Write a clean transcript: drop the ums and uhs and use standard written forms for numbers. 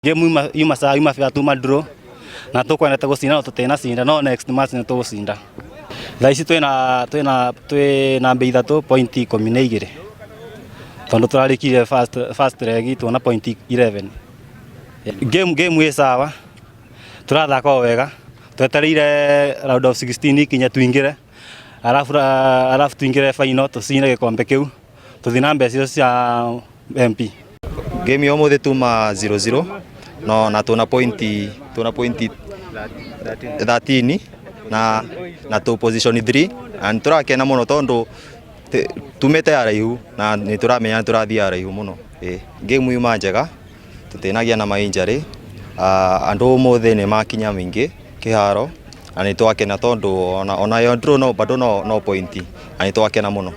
Game yuma fia tuma draw na tukwenda gucinda tutena cinda no next match ni tugucinda. Thaici twina mbei 3 point 12 tondu turarikire first leg tuona point 11. Game sawa turathaka wega twetereire round of 16 kinya tuingire alafu tuingire final tucine gikombe kiu tuthi na mbeca cia MP. Game yo muthe tuma 0-0 no na tuna point 13 na tu position 3 and turakena muno tondu tumete araihu na ni turamenya turathii araihu muno. Game yuma njega tutinagia na mainjury andu muthe ni makinya mingi kiharo ani twakena tondu ona yo draw no bado no point ani twakena muno.